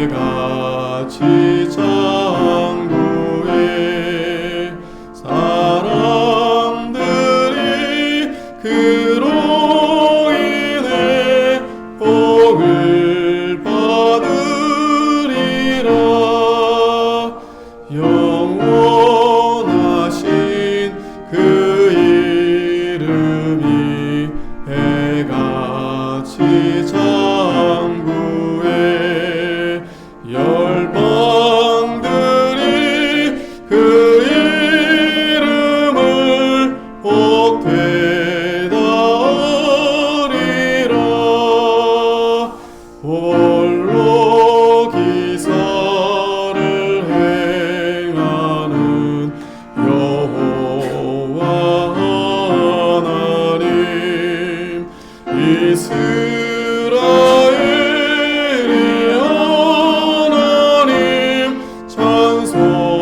해같이 장구해 사람들이 그로 인해 복을 받으리라. 영원하신 그 이름이 해같이 장구해 열방들이 그 이름을 복되다 하리라. 홀로 기사를 행하는 여호와 하나님 이스라엘의 하나님 찬송할지로다.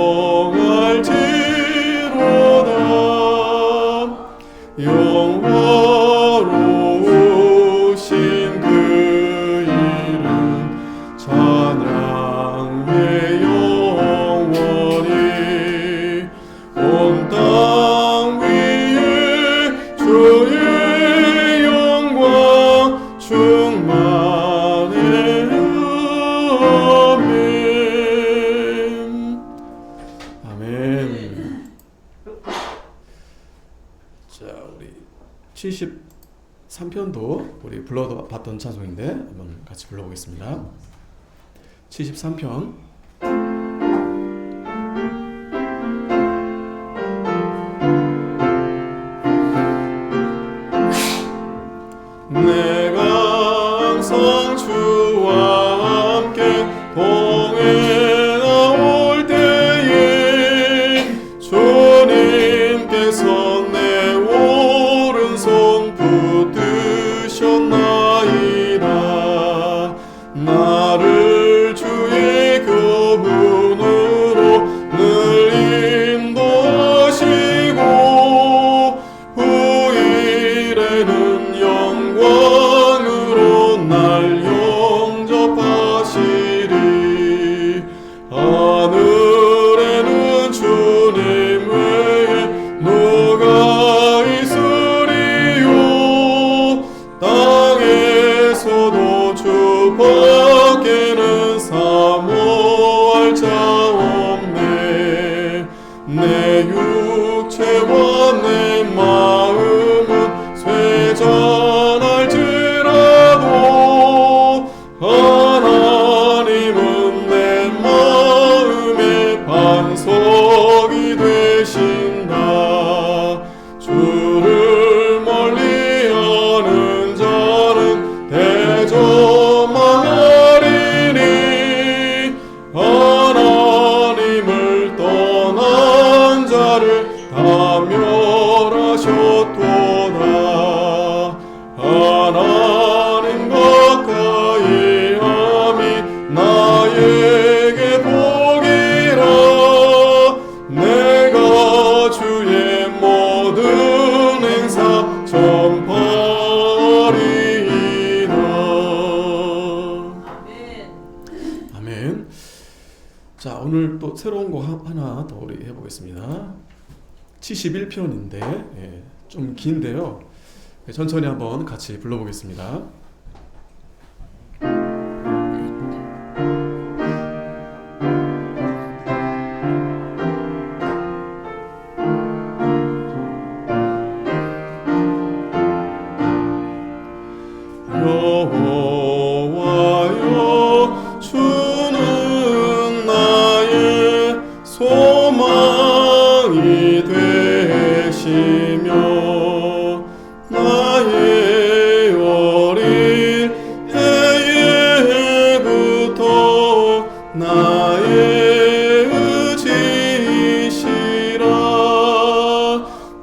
영화로우신 그 이름 찬양해 영원히 온 땅 위에 주의 영광 충만해. 아멘. 아멘. 자, 우리 73편도 우리 불러봤던 찬송인데 한번 같이 불러보겠습니다. 73편. 내가 항상 주와 함께 동행하올 때에 주님께서 내 오른손 붙드셨나이다. 나를 주의 교훈으로 늘 인도하시고 후일에는 영광으로 날 영접하시리. 하늘에는 주님 외에 누가 있으리요. 땅에서도 주 밖에는 사모할 자 없네. 내 육체와 내 마음은 쇠잔할지라도 하나님은 내 마음의 반석이 되신다. 주를 멀리하는 자는 대저망하리니 하나님을 떠난 자를 다 멸하셨도다. 하나님 가까이 함이 나에게 복이라. 내가 주의 모든 행사 전파하리이다. 아멘. 자, 오늘 또 새로운 곡 하나 더 우리 해보겠습니다. 71편인데 좀 긴데요. 천천히 한번 같이 불러보겠습니다. 여호와여 주는 나의 소망이 되시며 나의 어린 해에부터 나의 의지시라.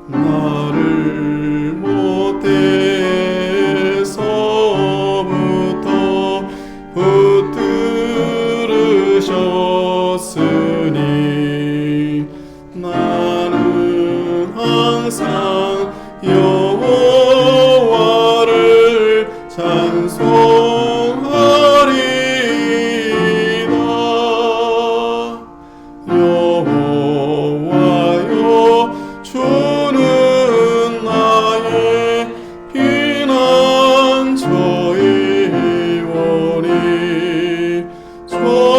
나를 모태에서부터 붙들으셨으니 나는 항상 여호와를 찬송하리이다.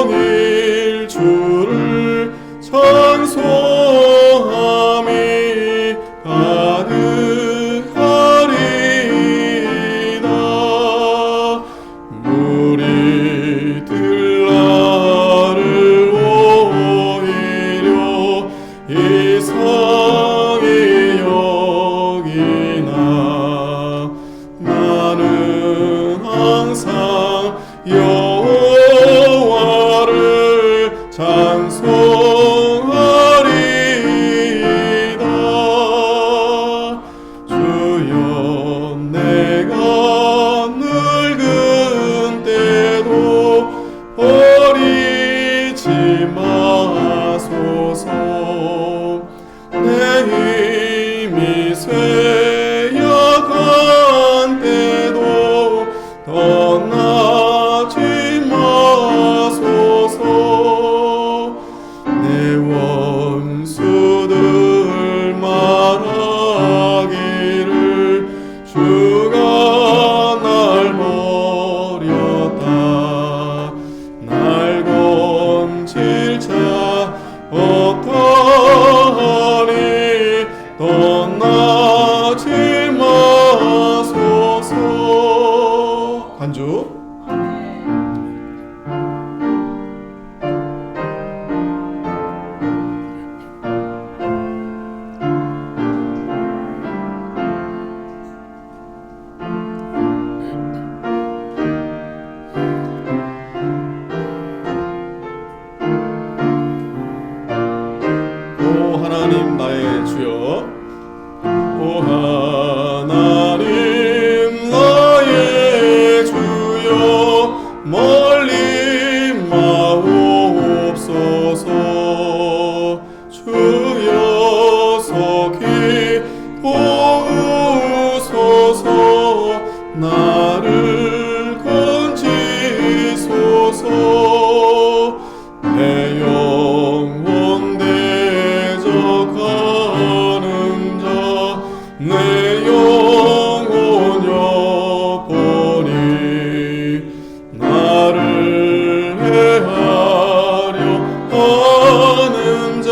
종일 주를 찬송함이 가득하리이다. 무리들 나를 오히려 이상히 여기나 나는 항상 여호와를 찬송하리이다. 주여 내가 늙은 때도 버리지 마소서. 내 힘이 쇠약한 때도 떠나지 마소서. 내 원수들 말하기를 주가 날 버렸다. 날 건질 자 없다하니 떠나지 마소서. 간주. 오 하나님 나의 주여, 오 하나님 나의 주여, 멀리 마옵소서. 주여 속히 도우소서. 나를 건지소서. 내 영혼 대적하는 자, 내 영혼 여보니 나를 해하려 하는 자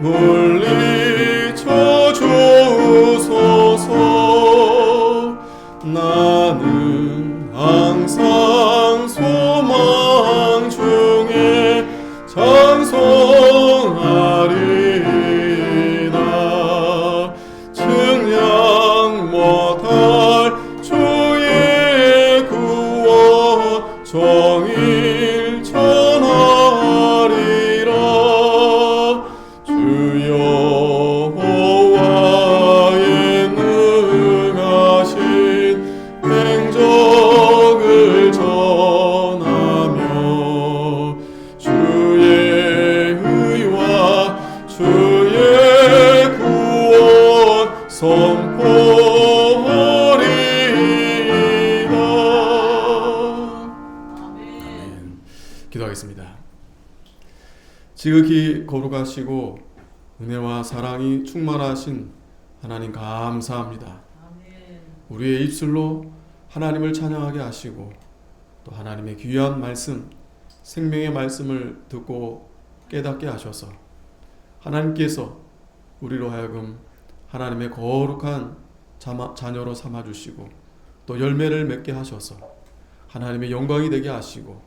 물리쳐 주소서. 나는 항상 소망 중에 찬송하리이다. 증량 못할 주의 구원 종일 전하리라. 주 여호와의 능하신 행적을 전하며 주의 의와 주의 구원 선포하리이다. 아멘. 기도하겠습니다. 지극히 거룩하시고 은혜와 사랑이 충만하신 하나님 감사합니다. 우리의 입술로 하나님을 찬양하게 하시고 또 하나님의 귀한 말씀, 생명의 말씀을 듣고 깨닫게 하셔서 하나님께서 우리로 하여금 하나님의 거룩한 자녀로 삼아주시고 또 열매를 맺게 하셔서 하나님의 영광이 되게 하시고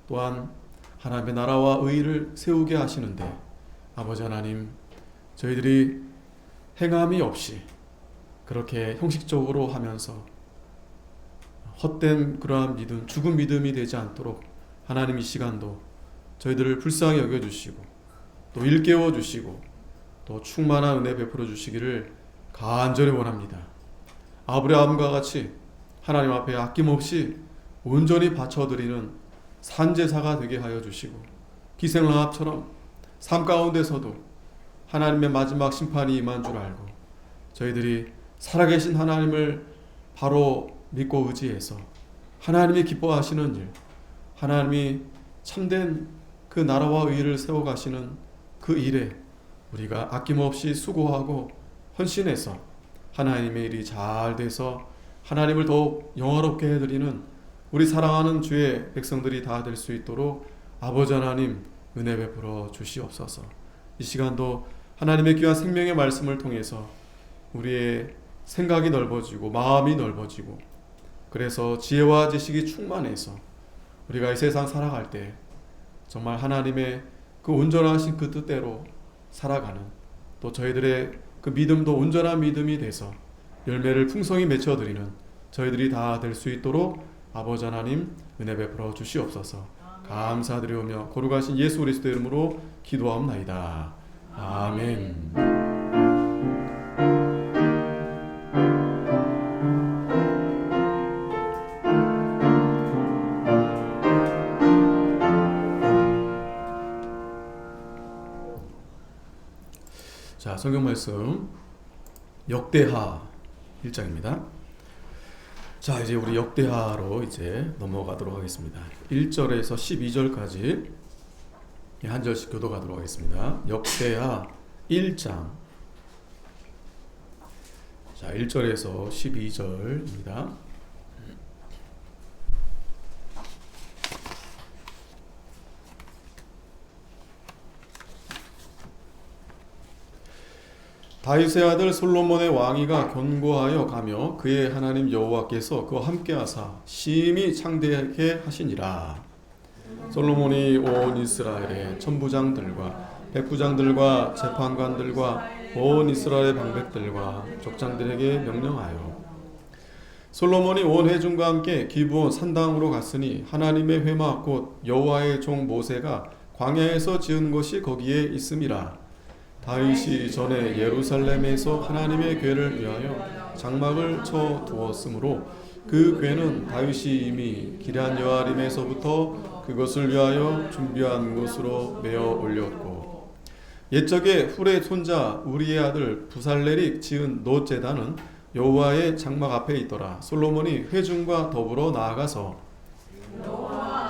또한 하나님의 나라와 의를 세우게 하시는데, 아버지 하나님, 저희들이 행함이 없이 그렇게 형식적으로 하면서 헛된 그러한 믿음, 죽은 믿음이 되지 않도록 하나님 이 시간도 저희들을 불쌍히 여겨주시고 또 일깨워 주시고 또 충만한 은혜 베풀어 주시기를 간절히 원합니다. 아브라함과 같이 하나님 앞에 아낌없이 온전히 바쳐드리는 산제사가 되게 하여 주시고, 기생라합처럼 삶 가운데서도 하나님의 마지막 심판이 임한 줄 알고 저희들이 살아계신 하나님을 바로 믿고 의지해서 하나님이 기뻐하시는 일, 하나님이 참된 그 나라와 의를 세워가시는 그 일에 우리가 아낌없이 수고하고 헌신해서 하나님의 일이 잘 돼서 하나님을 더욱 영화롭게 해드리는 우리 사랑하는 주의 백성들이 다 될 수 있도록 아버지 하나님 은혜 베풀어 주시옵소서. 이 시간도 하나님의 귀한 생명의 말씀을 통해서 우리의 생각이 넓어지고 마음이 넓어지고, 그래서 지혜와 지식이 충만해서 우리가 이 세상 살아갈 때 정말 하나님의 그 온전하신 그 뜻대로 살아가는, 또 저희들의 그 믿음도 온전한 믿음이 돼서 열매를 풍성히 맺혀드리는 저희들이 다 될 수 있도록 아버지 하나님 은혜 베풀어 주시옵소서. 감사드리오며 거룩하신 예수 그리스도의 이름으로 기도하옵나이다. 아멘. 자, 성경 말씀 역대하 1장입니다. 자, 이제 우리 역대하로 이제 넘어가도록 하겠습니다. 1절에서 12절까지 한 절씩 교도가도록 하겠습니다. 역대하 1장. 자, 1절에서 12절입니다. 다윗의 아들 솔로몬의 왕위가 견고하여 가며 그의 하나님 여호와께서 그와 함께하사 심히 창대하게 하시니라. 솔로몬이 온 이스라엘의 천부장들과 백부장들과 재판관들과 온 이스라엘의 방백들과 족장들에게 명령하여 솔로몬이 온 회중과 함께 기브온 산당으로 갔으니 하나님의 회막 곧 여호와의 종 모세가 광야에서 지은 것이 거기에 있음이라. 다윗이 전에 예루살렘에서 하나님의 궤를 위하여 장막을 쳐 두었으므로 그 궤는 다윗이 이미 기럇 여아림에서부터 그것을 위하여 준비한 곳으로 메어 올렸고, 옛적에 훌의 손자 우리의 아들 부살렐이 지은 노 제단은 여호와의 장막 앞에 있더라. 솔로몬이 회중과 더불어 나아가서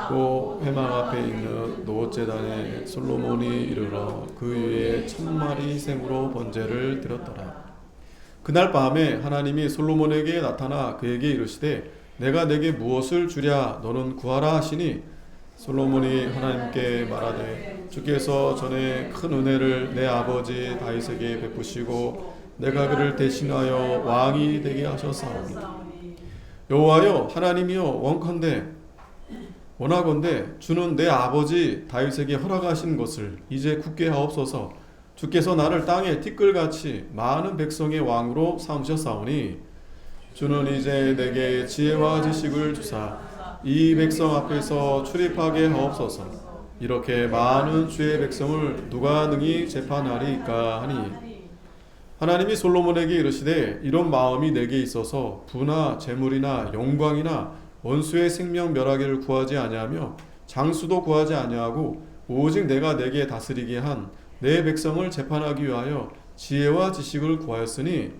그 회막 앞에 있는 노제단에 솔로몬이 이르러 그 위에 1000마리 샘으로 번제를 드렸더라. 그날 밤에 하나님이 솔로몬에게 나타나 그에게 이르시되 내가 내게 무엇을 주랴 너는 구하라 하시니, 솔로몬이 하나님께 말하되 주께서 전에 큰 은혜를 내 아버지 다윗에게 베푸시고 내가 그를 대신하여 왕이 되게 하셨사오니 여호와여 하나님이여 원하건대 주는 내 아버지 다윗에게 허락하신 것을 이제 굳게 하옵소서. 주께서 나를 땅에 티끌같이 많은 백성의 왕으로 삼으셨사오니 주는 이제 내게 지혜와 지식을 주사 이 백성 앞에서 출입하게 하옵소서. 이렇게 많은 주의 백성을 누가 능히 재판하리이까 하니, 하나님이 솔로몬에게 이르시되 이런 마음이 내게 있어서 부나 재물이나 영광이나 원수의 생명 멸하기를 구하지 아니하며 장수도 구하지 아니하고 오직 내가 내게 다스리게 한 내 백성을 재판하기 위하여 지혜와 지식을 구하였으니,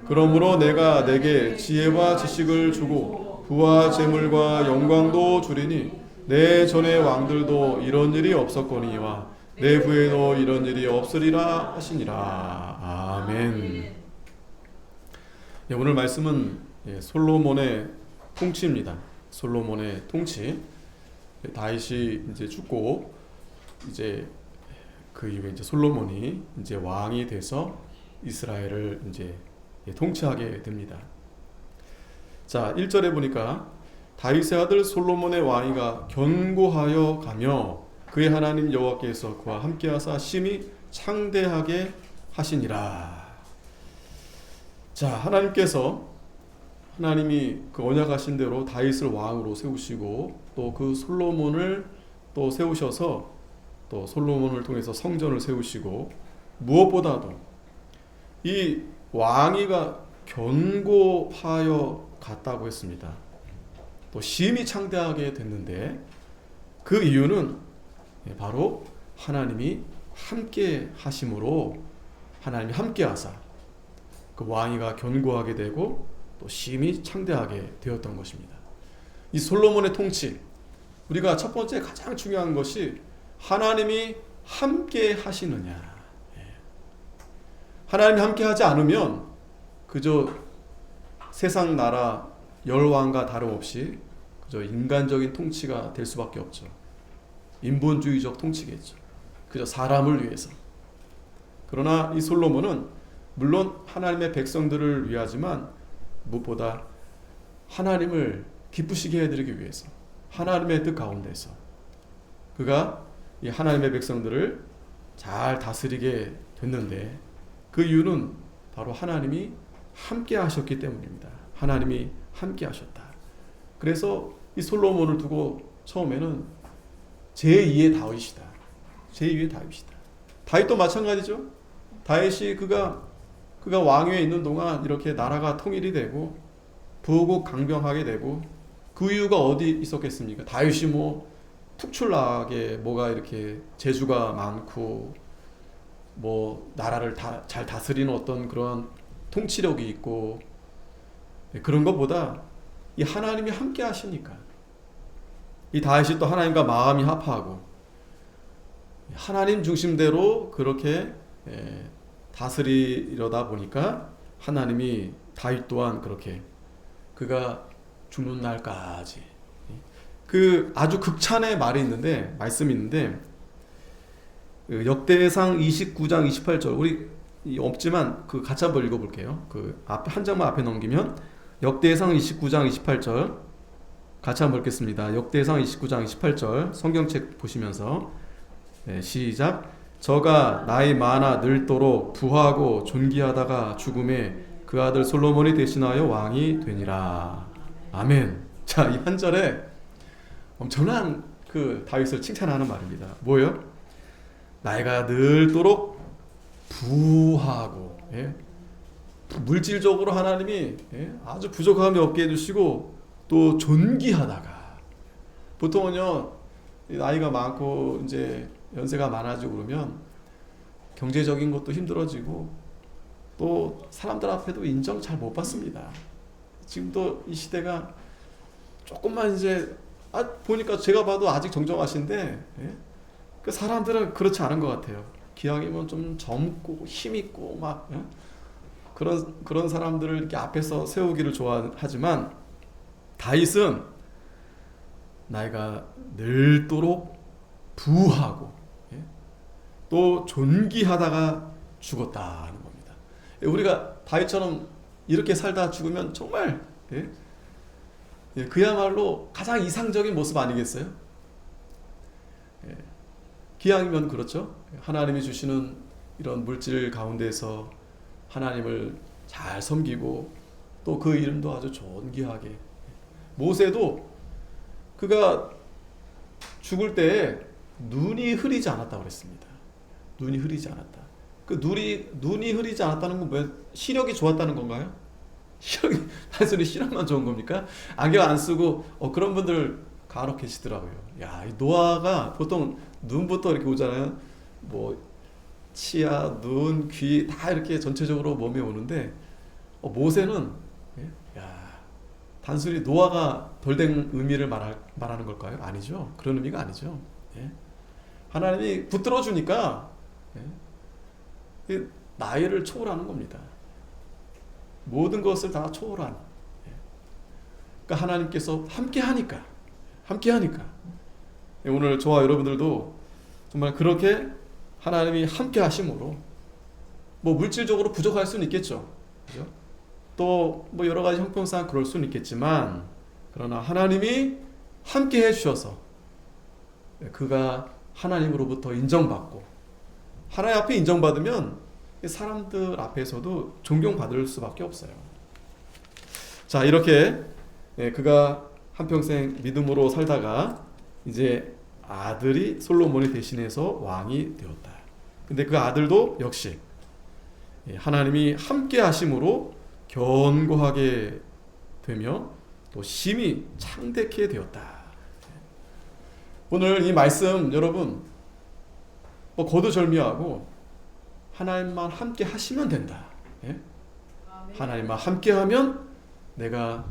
그러므로 내가 내게 지혜와 지식을 주고 부와 재물과 영광도 주리니 내 전의 왕들도 이런 일이 없었거니와 내 후에도 이런 일이 없으리라 하시니라. 아멘. 네, 오늘 말씀은 솔로몬의 통치입니다. 솔로몬의 통치. 다윗이 이제 죽고 이제 그 이후에 이제 솔로몬이 이제 왕이 돼서 이스라엘을 이제 통치하게 됩니다. 자, 1절에 보니까 다윗의 아들 솔로몬의 왕위가 견고하여 가며 그의 하나님 여호와께서 그와 함께하사 심히 창대하게 하시니라. 자, 하나님이 그 언약하신 대로 다윗을 왕으로 세우시고 또 그 솔로몬을 또 세우셔서 또 솔로몬을 통해서 성전을 세우시고, 무엇보다도 이 왕위가 견고하여 갔다고 했습니다. 또 심히 창대하게 됐는데 그 이유는 바로 하나님이 함께 하심으로, 하나님이 함께 하사 그 왕위가 견고하게 되고 또 심히 창대하게 되었던 것입니다. 이 솔로몬의 통치, 우리가 첫 번째 가장 중요한 것이 하나님이 함께 하시느냐. 하나님이 함께 하지 않으면 그저 세상 나라 열왕과 다름없이 그저 인간적인 통치가 될 수밖에 없죠. 인본주의적 통치겠죠. 그저 사람을 위해서. 그러나 이 솔로몬은 물론 하나님의 백성들을 위하지만 무엇보다 하나님을 기쁘시게 해드리기 위해서 하나님의 뜻 가운데서 그가 이 하나님의 백성들을 잘 다스리게 됐는데 그 이유는 바로 하나님이 함께 하셨기 때문입니다. 하나님이 함께 하셨다. 그래서 이 솔로몬을 두고 처음에는 제2의 다윗이다. 제2의 다윗이다. 다윗도 마찬가지죠. 다윗이 그가 왕위에 있는 동안 이렇게 나라가 통일이 되고 부국 강병하게 되고 그 이유가 어디 있었겠습니까? 다윗이 뭐 특출나게 뭐가 이렇게 재주가 많고 뭐 나라를 잘 다스리는 어떤 그런 통치력이 있고 그런 것보다 이 하나님이 함께 하시니까 이 다윗이 또 하나님과 마음이 합하고 하나님 중심대로 그렇게 다스리려다 보니까 하나님이 다윗 또한 그렇게 그가 죽는 날까지 그 아주 극찬의 말씀이 있는데 역대상 29장 28절 우리 없지만 그 같이 한번 읽어볼게요. 그 앞에 한 장만 앞에 넘기면 역대상 29장 28절 같이 한번 읽겠습니다. 역대상 29장 28절 성경책 보시면서 시작. 저가 나이 많아 늙도록 부하고 존귀하다가 죽음에 그 아들 솔로몬이 대신하여 왕이 되니라. 아멘. 자, 이 한 절에 엄청난 그 다윗을 칭찬하는 말입니다. 뭐예요? 나이가 늙도록 부하고 물질적으로 하나님이 아주 부족함이 없게 해주시고 또 존귀하다가 보통은요 나이가 많고 이제 연세가 많아지고 그러면 경제적인 것도 힘들어지고 또 사람들 앞에도 인정 잘 못 받습니다. 지금도 이 시대가 조금만 이제 보니까 제가 봐도 아직 정정하신데 그 사람들은 그렇지 않은 것 같아요. 기왕이면 좀 젊고 힘 있고 막 그런 사람들을 이렇게 앞에서 세우기를 좋아하지만 다윗은 나이가 늙도록 부하고 또 존귀하다가 죽었다는 겁니다. 우리가 다윗처럼 이렇게 살다 죽으면 정말 그야말로 가장 이상적인 모습 아니겠어요? 기왕이면 그렇죠. 하나님이 주시는 이런 물질 가운데서 하나님을 잘 섬기고 또 그 이름도 아주 존귀하게 모세도 그가 죽을 때 눈이 흐리지 않았다고 그랬습니다. 눈이 흐리지 않았다. 그 눈이 흐리지 않았다는 건 왜 시력이 좋았다는 건가요? 시력이 단순히 시력만 좋은 겁니까? 안경 안 쓰고 그런 분들 간혹 계시더라고요. 야, 이 노화가 보통 눈부터 이렇게 오잖아요. 뭐 치아, 눈, 귀 다 이렇게 전체적으로 몸에 오는데 모세는 단순히 노화가 덜 된 의미를 말하는 걸까요? 아니죠. 그런 의미가 아니죠. 하나님이 붙들어 주니까 나이를 초월하는 겁니다. 모든 것을 다 초월한. 그러니까 하나님께서 함께 하니까 오늘 저와 여러분들도 정말 그렇게 하나님이 함께 하심으로 뭐 물질적으로 부족할 수는 있겠죠. 그죠? 또 뭐 여러 가지 형편상 그럴 수는 있겠지만 그러나 하나님이 함께 해주셔서 그가 하나님으로부터 인정받고 하나님 앞에 인정받으면 사람들 앞에서도 존경받을 수밖에 없어요. 자, 이렇게 그가 한평생 믿음으로 살다가 이제 아들이 솔로몬이 대신해서 왕이 되었다. 근데 그 아들도 역시 하나님이 함께 하심으로 견고하게 되며 또 심히 창대케 되었다. 오늘 이 말씀 여러분 거두절미하고 하나님만 함께 하시면 된다. 하나님만 함께 하면 내가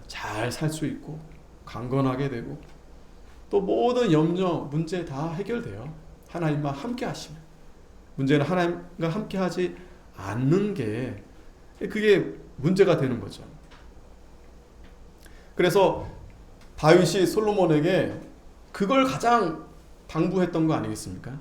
잘 살 수 있고 강건하게 되고 또 모든 염려, 문제 다 해결돼요. 하나님만 함께 하시면. 문제는 하나님과 함께 하지 않는 게 그게 문제가 되는 거죠. 그래서 다윗이 솔로몬에게 그걸 가장 당부했던 거 아니겠습니까?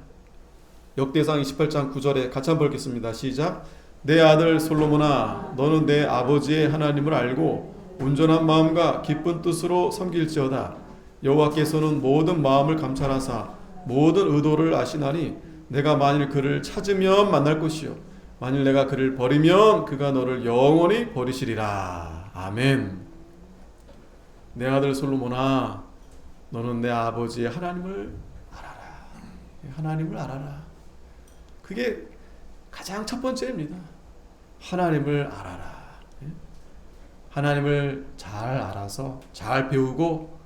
역대상 28장 9절에 같이 한번 읽겠습니다. 시작. 내 아들 솔로몬아, 너는 내 아버지의 하나님을 알고 온전한 마음과 기쁜 뜻으로 섬길지어다. 여호와께서는 모든 마음을 감찰하사 모든 의도를 아시나니 내가 만일 그를 찾으면 만날 것이요 만일 내가 그를 버리면 그가 너를 영원히 버리시리라. 아멘. 내 아들 솔로몬아, 너는 내 아버지의 하나님을 알아라. 하나님을 알아라. 그게 가장 첫 번째입니다. 하나님을 알아라. 하나님을 잘 알아서 잘 배우고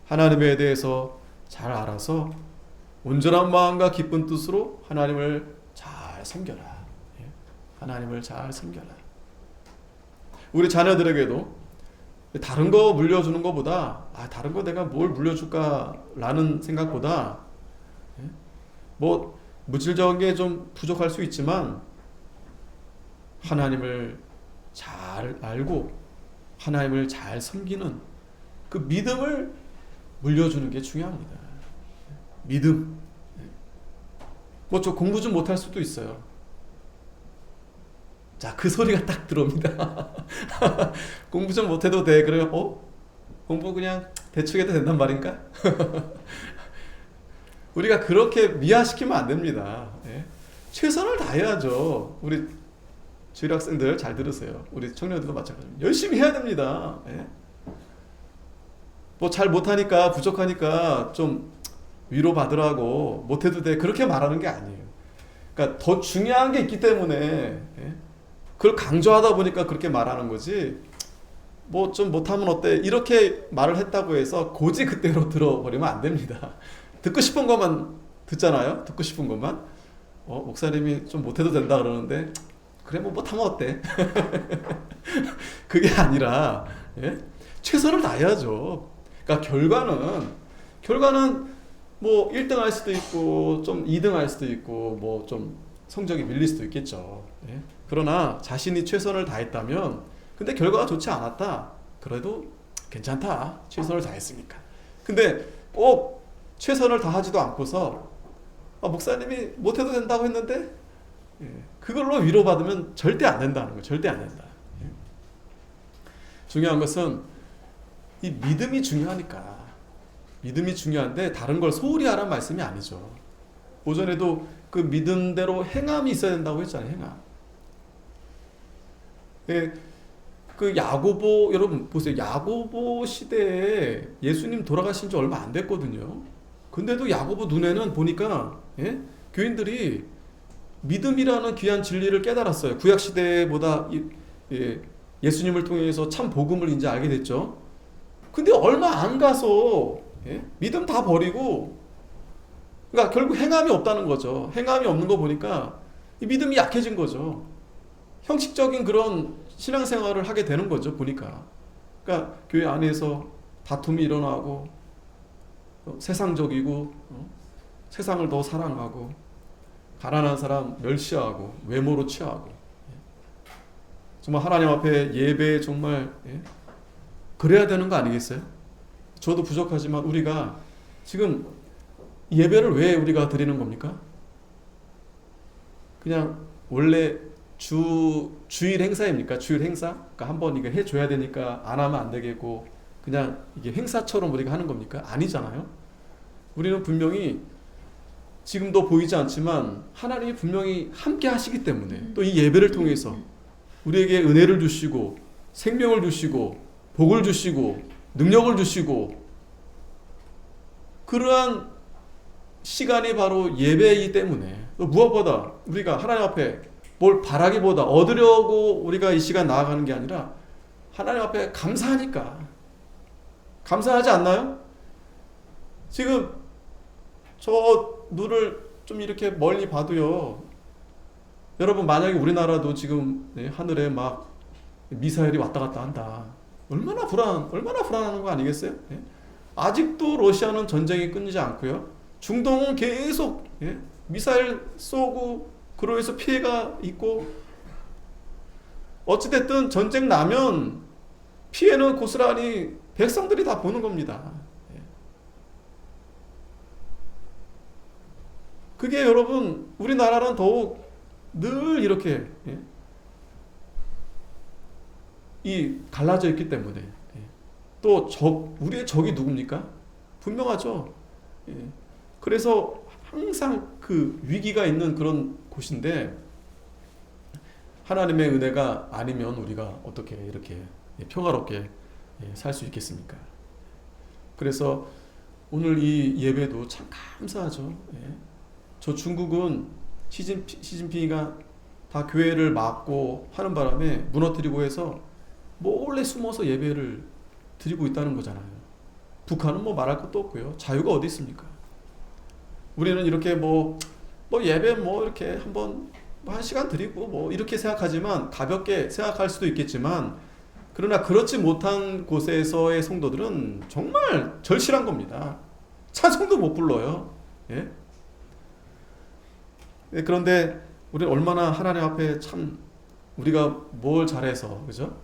하나님에 대해서 잘 알아서 온전한 마음과 기쁜 뜻으로 하나님을 잘 섬겨라. 하나님을 잘 섬겨라. 우리 자녀들에게도 다른 거 물려주는 것보다 다른 거 내가 뭘 물려줄까라는 생각보다 뭐 물질적인 게 좀 부족할 수 있지만 하나님을 잘 알고 하나님을 잘 섬기는 그 믿음을 물려주는 게 중요합니다. 믿음. 뭐 저 공부 좀 못할 수도 있어요. 자, 그 소리가 딱 들어옵니다. 공부 좀 못해도 돼. 그러면 공부 그냥 대충 해도 된단 말인가? 우리가 그렇게 미화시키면 안 됩니다. 최선을 다해야죠. 우리 주일 학생들 잘 들으세요. 우리 청년들도 마찬가지입니다. 열심히 해야 됩니다. 뭐 잘 못하니까 부족하니까 좀 위로받으라고 못해도 돼 그렇게 말하는 게 아니에요. 그러니까 더 중요한 게 있기 때문에 그걸 강조하다 보니까 그렇게 말하는 거지. 뭐 좀 못하면 어때 이렇게 말을 했다고 해서 고지 그대로 들어버리면 안 됩니다. 듣고 싶은 것만 듣잖아요. 듣고 싶은 것만. 목사님이 좀 못해도 된다 그러는데 그래 뭐 못하면 어때? 그게 아니라 최선을 다해야죠. 그러니까 결과는 뭐 1등 할 수도 있고 좀 2등 할 수도 있고 뭐 좀 성적이 밀릴 수도 있겠죠. 그러나 자신이 최선을 다했다면 근데 결과가 좋지 않았다. 그래도 괜찮다. 최선을 다했으니까. 근데 꼭 최선을 다하지도 않고서 목사님이 못해도 된다고 했는데 그걸로 위로받으면 절대 안 된다는 거예요. 절대 안 된다. 중요한 것은 이 믿음이 중요하니까. 믿음이 중요한데 다른 걸 소홀히 하라는 말씀이 아니죠. 오전에도 그 믿음대로 행함이 있어야 된다고 했잖아요. 행함. 그 야고보 여러분 보세요. 야고보 시대에 예수님 돌아가신 지 얼마 안 됐거든요. 근데도 야고보 눈에는 보니까 교인들이 믿음이라는 귀한 진리를 깨달았어요. 구약 시대보다 예수님을 통해서 참 복음을 이제 알게 됐죠. 근데 얼마 안 가서 믿음 다 버리고 그러니까 결국 행함이 없다는 거죠. 행함이 없는 거 보니까 이 믿음이 약해진 거죠. 형식적인 그런 신앙생활을 하게 되는 거죠. 보니까. 그러니까 교회 안에서 다툼이 일어나고 세상적이고 세상을 더 사랑하고 가난한 사람 멸시하고 외모로 취하고 정말 하나님 앞에 예배 정말 그래야 되는 거 아니겠어요? 저도 부족하지만 우리가 지금 예배를 왜 우리가 드리는 겁니까? 그냥 원래 주일 행사입니까? 주일 행사? 그러니까 한번 이거 해줘야 되니까 안 하면 안 되겠고 그냥 이게 행사처럼 우리가 하는 겁니까? 아니잖아요. 우리는 분명히 지금도 보이지 않지만 하나님이 분명히 함께 하시기 때문에 또 이 예배를 통해서 우리에게 은혜를 주시고 생명을 주시고 복을 주시고 능력을 주시고 그러한 시간이 바로 예배이기 때문에 또 무엇보다 우리가 하나님 앞에 뭘 바라기보다 얻으려고 우리가 이 시간 나아가는 게 아니라 하나님 앞에 감사하니까. 감사하지 않나요? 지금 저 눈을 좀 이렇게 멀리 봐도요. 여러분 만약에 우리나라도 지금 하늘에 막 미사일이 왔다 갔다 한다. 얼마나 불안한 거 아니겠어요? 아직도 러시아는 전쟁이 끊이지 않고요. 중동은 계속 미사일 쏘고 그로 해서 피해가 있고 어찌됐든 전쟁 나면 피해는 고스란히 백성들이 다 보는 겁니다. 그게 여러분 우리나라는 더욱 늘 이렇게 이 갈라져 있기 때문에 또 우리의 적이 누굽니까? 분명하죠. 그래서 항상 그 위기가 있는 그런 곳인데 하나님의 은혜가 아니면 우리가 어떻게 이렇게 평화롭게 살 수 있겠습니까? 그래서 오늘 이 예배도 참 감사하죠. 저 중국은 시진핑이가 다 교회를 막고 하는 바람에 무너뜨리고 해서 몰래 숨어서 예배를 드리고 있다는 거잖아요. 북한은 뭐 말할 것도 없고요. 자유가 어디 있습니까? 우리는 이렇게 뭐 예배 뭐 이렇게 한번 한 시간 드리고 뭐 이렇게 생각하지만 가볍게 생각할 수도 있겠지만 그러나 그렇지 못한 곳에서의 성도들은 정말 절실한 겁니다. 찬송도 못 불러요. 그런데 우리는 얼마나 하나님 앞에 참 우리가 뭘 잘해서 그죠?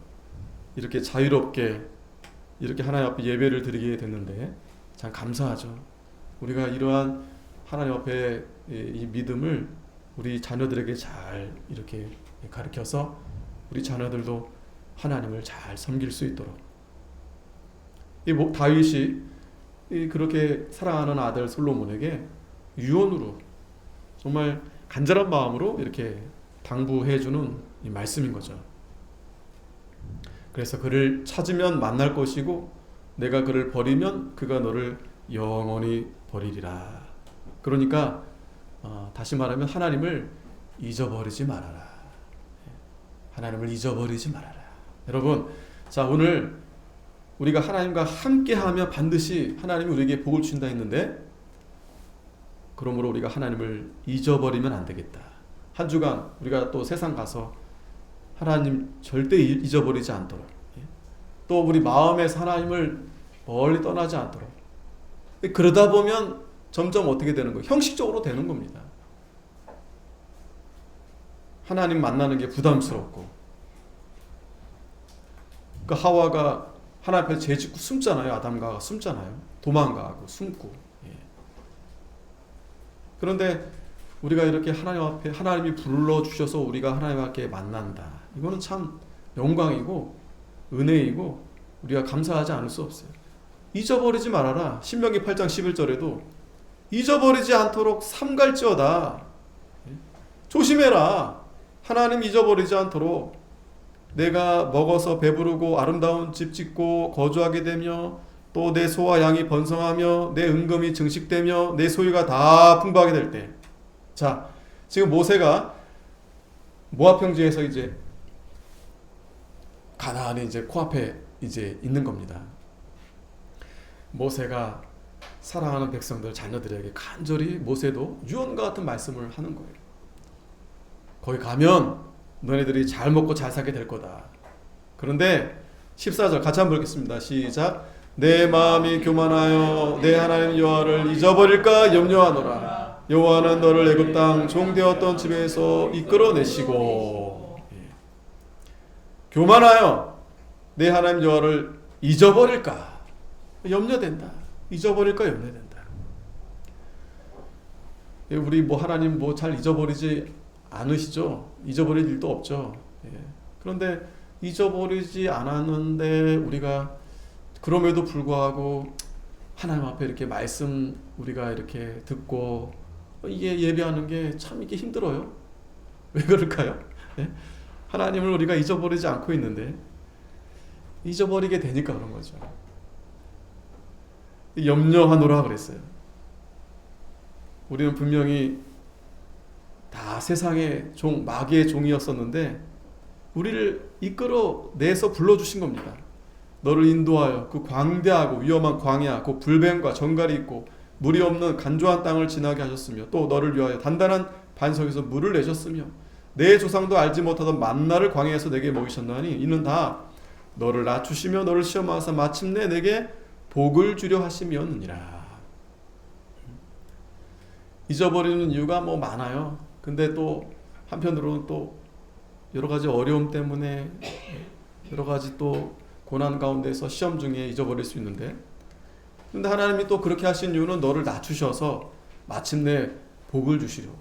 이렇게 자유롭게 이렇게 하나님 앞에 예배를 드리게 됐는데 참 감사하죠. 우리가 이러한 하나님 앞에 이 믿음을 우리 자녀들에게 잘 이렇게 가르쳐서 우리 자녀들도 하나님을 잘 섬길 수 있도록 이 다윗이 그렇게 사랑하는 아들 솔로몬에게 유언으로 정말 간절한 마음으로 이렇게 당부해주는 이 말씀인 거죠. 그래서 그를 찾으면 만날 것이고 내가 그를 버리면 그가 너를 영원히 버리리라. 그러니까 다시 말하면 하나님을 잊어버리지 말아라. 하나님을 잊어버리지 말아라. 여러분, 자 오늘 우리가 하나님과 함께하면 반드시 하나님이 우리에게 복을 주신다 했는데 그러므로 우리가 하나님을 잊어버리면 안 되겠다. 한 주간 우리가 또 세상 가서 하나님 절대 잊어버리지 않도록 또 우리 마음에서 하나님을 멀리 떠나지 않도록 그러다 보면 점점 어떻게 되는 거예요? 형식적으로 되는 겁니다. 하나님 만나는 게 부담스럽고 그 하와가 하나님 앞에 죄 짓고 숨잖아요. 아담과 숨잖아요. 도망가고 숨고. 그런데 우리가 이렇게 하나님 앞에 하나님이 불러주셔서 우리가 하나님 앞에 만난다. 이거는 참 영광이고 은혜이고 우리가 감사하지 않을 수 없어요. 잊어버리지 말아라. 신명기 8장 11절에도 잊어버리지 않도록 삼갈지어다. 조심해라. 하나님 잊어버리지 않도록 내가 먹어서 배부르고 아름다운 집 짓고 거주하게 되며 또 내 소와 양이 번성하며 내 은금이 증식되며 내 소유가 다 풍부하게 될 때. 자, 지금 모세가 모압 평지에서 이제 가나안이 이제 코앞에 이제 있는 겁니다. 모세가 사랑하는 백성들 자녀들에게 간절히 모세도 유언과 같은 말씀을 하는 거예요. 거기 가면 너네들이 잘 먹고 잘 살게 될 거다. 그런데 14절 같이 한번 읽겠습니다. 시작. 내 마음이 교만하여 내 하나님 여호와를 잊어버릴까 염려하노라. 여호와는 너를 애굽 땅 종되었던 집에서 이끌어내시고 교만하여 내 하나님 여호와를 잊어버릴까 염려된다. 잊어버릴까 염려된다. 우리 뭐 하나님 뭐 잘 잊어버리지 않으시죠? 잊어버릴 일도 없죠. 그런데 잊어버리지 않았는데 우리가 그럼에도 불구하고 하나님 앞에 이렇게 말씀 우리가 이렇게 듣고 이게 예배하는 게 참 이게 힘들어요. 왜 그럴까요? 하나님을 우리가 잊어버리지 않고 있는데 잊어버리게 되니까 그런 거죠. 염려하노라 그랬어요. 우리는 분명히 다 세상의 종, 마귀의 종이었었는데 우리를 이끌어내서 불러주신 겁니다. 너를 인도하여 그 광대하고 위험한 광야, 그 불뱀과 정갈이 있고 물이 없는 간조한 땅을 지나게 하셨으며 또 너를 위하여 단단한 반석에서 물을 내셨으며 내 조상도 알지 못하던 만나를 광야에서 내게 먹이셨나니 이는 다 너를 낮추시며 너를 시험하사 마침내 내게 복을 주려 하심이었느니라. 잊어버리는 이유가 뭐 많아요. 근데 또 한편으로는 또 여러 가지 어려움 때문에 여러 가지 또 고난 가운데서 시험 중에 잊어버릴 수 있는데 근데 하나님이 또 그렇게 하신 이유는 너를 낮추셔서 마침내 복을 주시려고.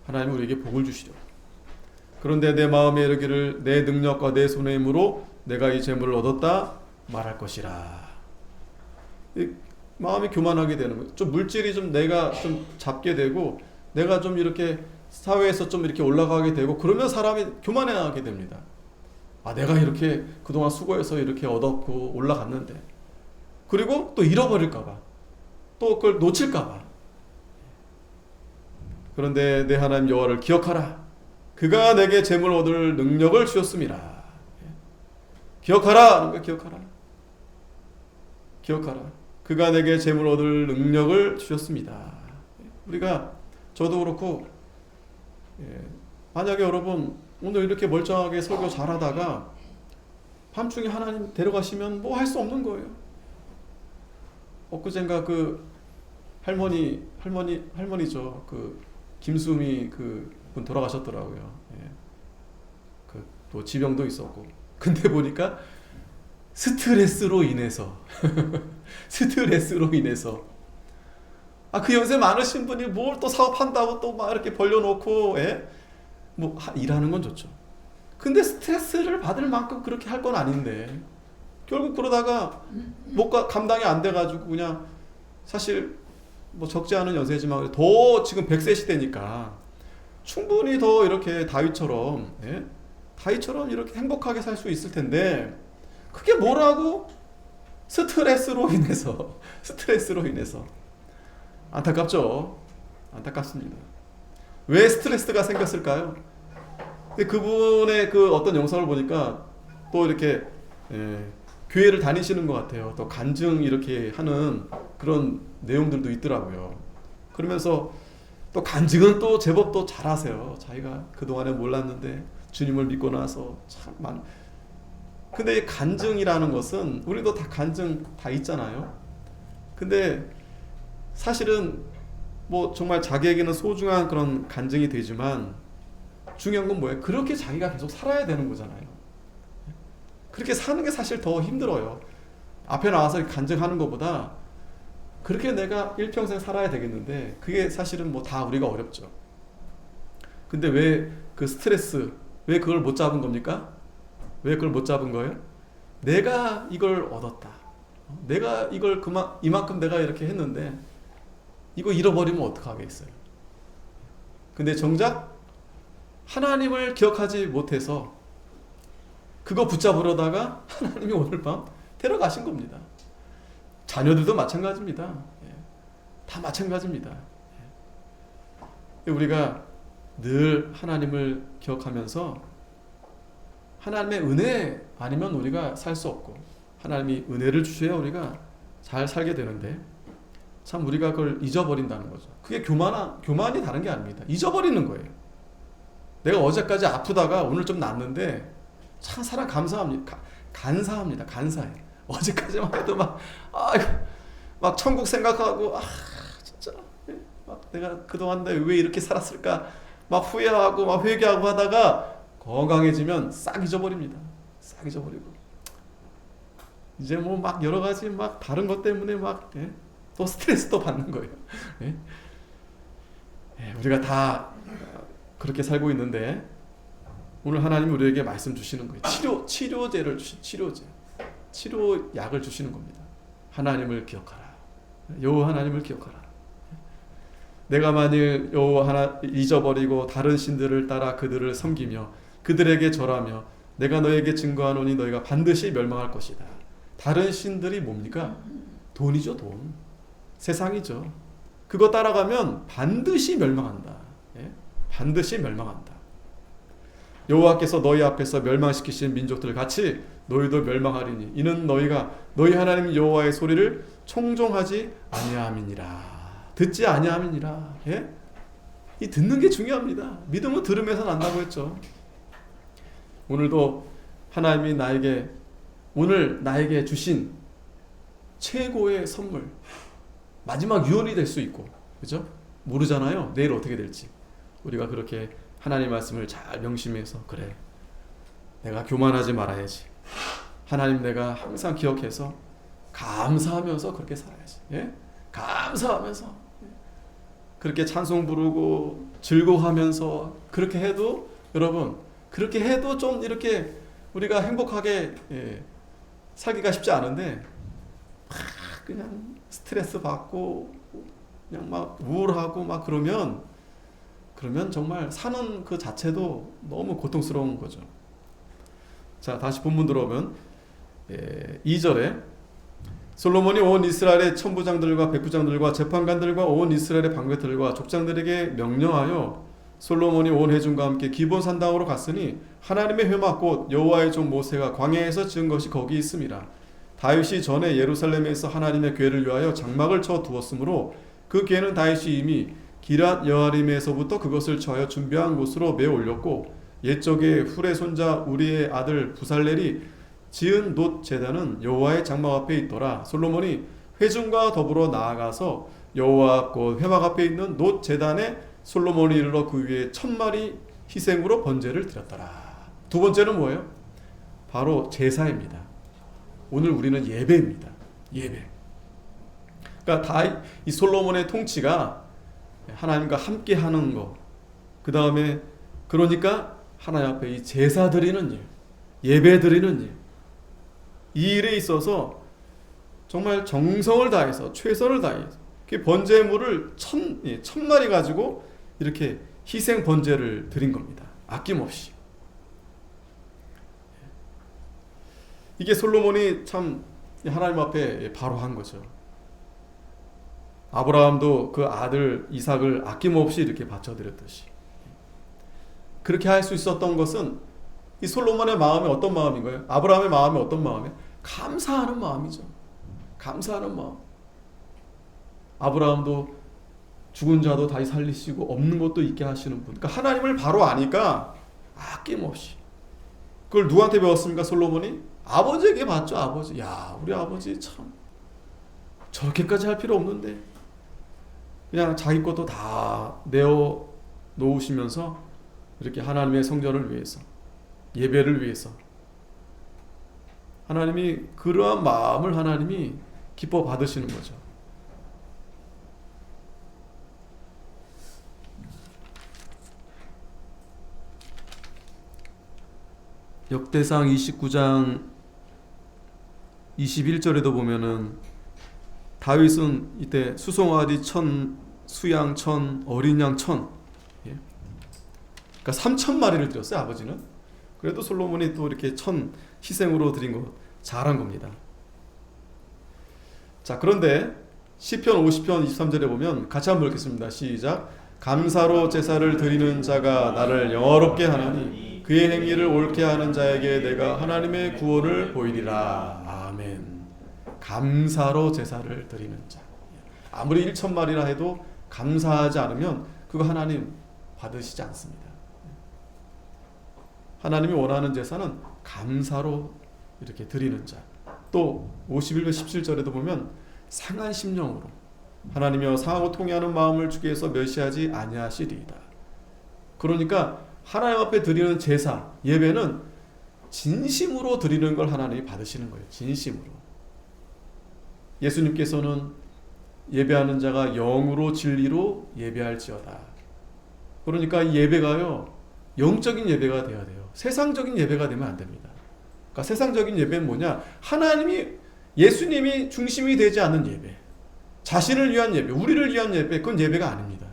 하나님은 우리에게 복을 주시려고. 그런데 내 마음에 이르기를 내 능력과 내 손의 힘으로 내가 이 재물을 얻었다 말할 것이라. 마음이 교만하게 되는 거예요. 좀 물질이 좀 내가 좀 잡게 되고 내가 좀 이렇게 사회에서 좀 이렇게 올라가게 되고 그러면 사람이 교만해하게 됩니다. 아, 내가 이렇게 그동안 수고해서 이렇게 얻었고 올라갔는데, 그리고 또 잃어버릴까봐, 또 그걸 놓칠까봐. 그런데 내 하나님 여호와를 기억하라. 그가 내게 재물 얻을 능력을 주셨습니다. 기억하라. 기억하라. 기억하라. 그가 내게 재물 얻을 능력을 주셨습니다. 우리가, 저도 그렇고, 만약에 여러분 오늘 이렇게 멀쩡하게 설교 잘하다가 밤중에 하나님 데려가시면 뭐 할 수 없는 거예요. 엊그젠가 그 할머니죠. 그 김수미 그 분 돌아가셨더라고요. 그 또 지병도 있었고. 근데 보니까 스트레스로 인해서 그 연세 많으신 분이 뭘 또 사업한다고 또 막 이렇게 벌려놓고, 뭐 일하는 건 좋죠. 근데 스트레스를 받을 만큼 그렇게 할 건 아닌데 결국 그러다가 감당이 안 돼가지고 그냥, 사실 뭐 적지 않은 연세지만 더 지금 100세 시대니까 충분히 더 이렇게 다윗처럼 이렇게 행복하게 살 수 있을 텐데, 그게 뭐라고? 스트레스로 인해서 안타깝죠. 안타깝습니다. 왜 스트레스가 생겼을까요? 그분의 그 어떤 영상을 보니까 또 이렇게 교회를 다니시는 것 같아요. 또 간증 이렇게 하는 그런 내용들도 있더라고요. 그러면서 또 간증은 또 제법 또 잘하세요. 자기가 그동안에 몰랐는데 주님을 믿고 나서 참 근데 이 간증이라는 것은, 우리도 다 간증 다 있잖아요. 근데 사실은 뭐 정말 자기에게는 소중한 그런 간증이 되지만 중요한 건 뭐예요? 그렇게 자기가 계속 살아야 되는 거잖아요. 그렇게 사는 게 사실 더 힘들어요. 앞에 나와서 간증하는 것보다 그렇게 내가 일평생 살아야 되겠는데, 그게 사실은 뭐 다 우리가 어렵죠. 근데 왜 그 스트레스, 왜 그걸 못 잡은 겁니까? 왜 그걸 못 잡은 거예요? 내가 이걸 얻었다. 내가 이걸 이만큼 내가 이렇게 했는데 이거 잃어버리면 어떡하겠어요? 근데 정작 하나님을 기억하지 못해서 그거 붙잡으려다가 하나님이 오늘 밤 데려가신 겁니다. 자녀들도 마찬가지입니다. 다 마찬가지입니다. 우리가 늘 하나님을 기억하면서 하나님의 은혜 아니면 우리가 살 수 없고, 하나님이 은혜를 주셔야 우리가 잘 살게 되는데, 참 우리가 그걸 잊어버린다는 거죠. 그게 교만이 다른 게 아닙니다. 잊어버리는 거예요. 내가 어제까지 아프다가 오늘 좀 낫는데 참 사람 감사합니다. 간사해. 어제까지만 해도 막 천국 생각하고, 진짜 막 내가 그동안 왜 이렇게 살았을까 막 후회하고 막 회개하고 하다가 건강해지면 싹 잊어버립니다. 싹 잊어버리고 이제 뭐 막 여러 가지 막 다른 것 때문에 또 스트레스 또 받는 거예요. 우리가 다 그렇게 살고 있는데, 오늘 하나님이 우리에게 말씀 주시는 거예요. 치료제를 치료약을 주시는 겁니다. 하나님을 기억하라. 여호와 하나님을 기억하라. 내가 만일 여호와 하나 잊어버리고 다른 신들을 따라 그들을 섬기며 그들에게 절하며 내가 너에게 증거하노니 너희가 반드시 멸망할 것이다. 다른 신들이 뭡니까? 돈이죠, 돈. 세상이죠. 그거 따라가면 반드시 멸망한다. 반드시 멸망한다. 여호와께서 너희 앞에서 멸망시키신 민족들 같이 너희도 멸망하리니 이는 너희가 너희 하나님 여호와의 소리를 청종하지 아니함이니라. 듣지 아니함이니라. 이 듣는 게 중요합니다. 믿음은 들음에서 난다고 했죠. 오늘도 하나님이 오늘 나에게 주신 최고의 선물, 마지막 유언이 될 수 있고, 그죠? 모르잖아요. 내일 어떻게 될지. 우리가 그렇게 하나님 말씀을 잘 명심해서, 그래, 내가 교만하지 말아야지. 하나님 내가 항상 기억해서 감사하면서 그렇게 살아야지. 감사하면서. 그렇게 찬송 부르고 즐거워하면서 그렇게 해도 여러분 그렇게 해도 좀 이렇게 우리가 행복하게 살기가 쉽지 않은데 막 그냥 스트레스 받고 그냥 막 우울하고 막 그러면 정말 사는 그 자체도 너무 고통스러운 거죠. 자, 다시 본문 들어오면 2절에 솔로몬이 온 이스라엘의 천부장들과 백부장들과 재판관들과 온 이스라엘의 방백들과 족장들에게 명령하여 솔로몬이 온 회중과 함께 기본 산당으로 갔으니 하나님의 회막 곧 여호와의 종 모세가 광야에서 지은 것이 거기 있음이라. 다윗이 전에 예루살렘에서 하나님의 궤를 위하여 장막을 쳐 두었으므로 그 궤는 다윗이 이미 기랏 여아림에서부터 그것을 쳐하여 준비한 곳으로 메어 올렸고 옛적에 훌의 손자 우리의 아들 부살렐이 지은 놋 제단은 여호와의 장막 앞에 있더라. 솔로몬이 회중과 더불어 나아가서 여호와 곧 회막 앞에 있는 놋 제단에 솔로몬이 이르러 그 위에 1000마리 희생으로 번제를 드렸더라. 두 번째는 뭐예요? 바로 제사입니다. 오늘 우리는 예배입니다. 예배. 그러니까 이 솔로몬의 통치가 하나님과 함께 하는 거, 그 다음에 그러니까 하나님 앞에 이 제사 드리는 일, 예배 드리는 일, 이 일에 있어서 정말 정성을 다해서 최선을 다해서 번제물을 1000마리 가지고 이렇게 희생 번제를 드린 겁니다. 아낌없이. 이게 솔로몬이 참 하나님 앞에 바로 한 거죠. 아브라함도 그 아들 이삭을 아낌없이 이렇게 바쳐드렸듯이 그렇게 할 수 있었던 것은 이 솔로몬의 마음이 어떤 마음인 거예요? 아브라함의 마음이 어떤 마음이에요? 감사하는 마음이죠. 감사하는 마음. 아브라함도 죽은 자도 다시 살리시고 없는 것도 있게 하시는 분. 그러니까 하나님을 바로 아니까 아낌없이. 그걸 누구한테 배웠습니까? 솔로몬이? 아버지에게 봤죠. 아버지. 야, 우리 아버지 참 저렇게까지 할 필요 없는데 그냥 자기 것도 다 내어 놓으시면서 이렇게 하나님의 성전을 위해서, 예배를 위해서 하나님이 그러한 마음을 하나님이 기뻐 받으시는 거죠. 역대상 29장 21절에도 보면은 다윗은 이때 수송아지 1000, 수양 1000, 어린 양 1000, 그러니까 3000마리를 드렸어요. 아버지는. 그래도 솔로몬이 또 이렇게 1000 희생으로 드린 거 잘한 겁니다. 자, 그런데 시편 50편 23절에 보면 같이 한번 읽겠습니다. 시작. 감사로 제사를 드리는 자가 나를 영화롭게 하나니 그의 행위를 옳게 하는 자에게 내가 하나님의 구원을 보이리라. 아멘. 감사로 제사를 드리는 자. 아무리 1000마리라 해도 감사하지 않으면 그거 하나님 받으시지 않습니다. 하나님이 원하는 제사는 감사로 이렇게 드리는 자. 또 51편 17절에도 보면 상한 심령으로 하나님이여 상하고 통회하는 마음을 주께 해서 멸시하지 아니하시리이다. 그러니까 하나님 앞에 드리는 제사, 예배는 진심으로 드리는 걸 하나님이 받으시는 거예요. 진심으로. 예수님께서는 예배하는 자가 영으로 진리로 예배할지어다. 그러니까 이 예배가요, 영적인 예배가 돼야 돼요. 세상적인 예배가 되면 안 됩니다. 그러니까 세상적인 예배는 뭐냐? 하나님이, 예수님이 중심이 되지 않는 예배, 자신을 위한 예배, 우리를 위한 예배, 그건 예배가 아닙니다.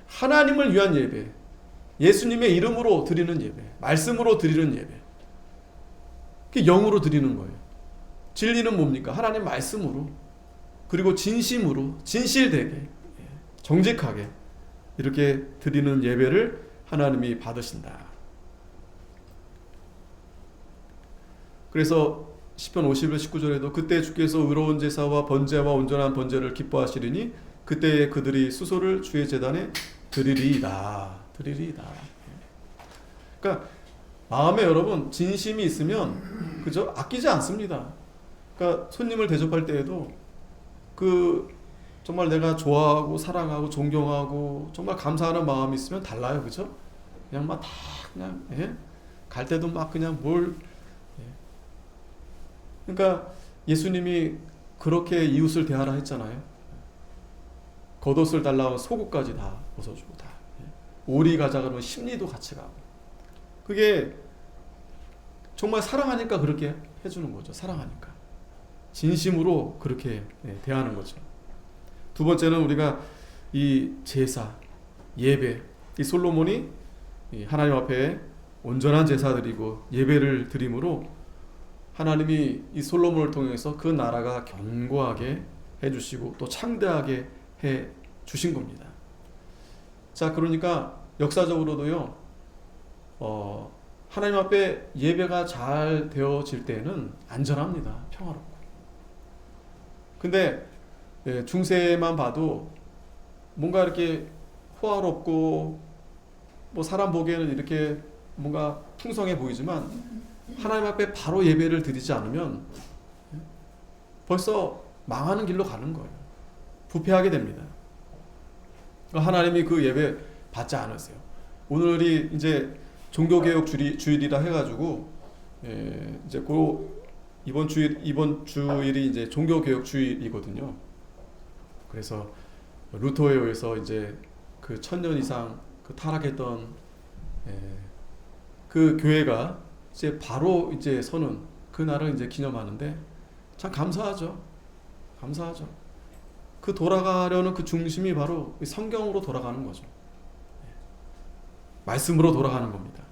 하나님을 위한 예배, 예수님의 이름으로 드리는 예배, 말씀으로 드리는 예배, 그게 영으로 드리는 거예요. 진리는 뭡니까? 하나님 말씀으로, 그리고 진심으로, 진실되게, 정직하게 이렇게 드리는 예배를 하나님이 받으신다. 그래서 시편 51편 19절에도 그때 주께서 의로운 제사와 번제와 온전한 번제를 기뻐하시리니 그때 그들이 수소를 주의 제단에 드리리이다. 드리리이다. 그러니까 마음에 여러분 진심이 있으면 그저 아끼지 않습니다. 그러니까 손님을 대접할 때에도 그 정말 내가 좋아하고 사랑하고 존경하고 정말 감사하는 마음이 있으면 달라요. 그죠? 그냥 막 다 그냥 갈 때도 막 그냥 뭘 그러니까 예수님이 그렇게 이웃을 대하라 했잖아요. 겉옷을 달라고 속옷까지 다 벗어주고 다. 오리 가자 그러면 심리도 같이 가고. 그게 정말 사랑하니까 그렇게 해주는 거죠. 사랑하니까. 진심으로 그렇게 대하는 거죠. 두 번째는 우리가 이 제사, 예배, 이 솔로몬이 하나님 앞에 온전한 제사 드리고 예배를 드림으로 하나님이 이 솔로몬을 통해서 그 나라가 견고하게 해주시고 또 창대하게 해주신 겁니다. 자, 그러니까 역사적으로도요, 하나님 앞에 예배가 잘 되어질 때는 안전합니다. 평화롭고. 근데 중세만 봐도 뭔가 이렇게 호화롭고 뭐 사람 보기에는 이렇게 뭔가 풍성해 보이지만 하나님 앞에 바로 예배를 드리지 않으면 벌써 망하는 길로 가는 거예요. 부패하게 됩니다. 하나님이 그 예배 받지 않으세요. 오늘이 이제 종교개혁 주일이라 해가지고 이제 이번 주일이 이제 종교개혁 주일이거든요. 그래서 루터에 의해서 이제 그 1000년 이상 그 타락했던 그 교회가 이제 바로 이제 서는 그날을 이제 기념하는데 참 감사하죠. 감사하죠. 그 돌아가려는 그 중심이 바로 성경으로 돌아가는 거죠. 말씀으로 돌아가는 겁니다.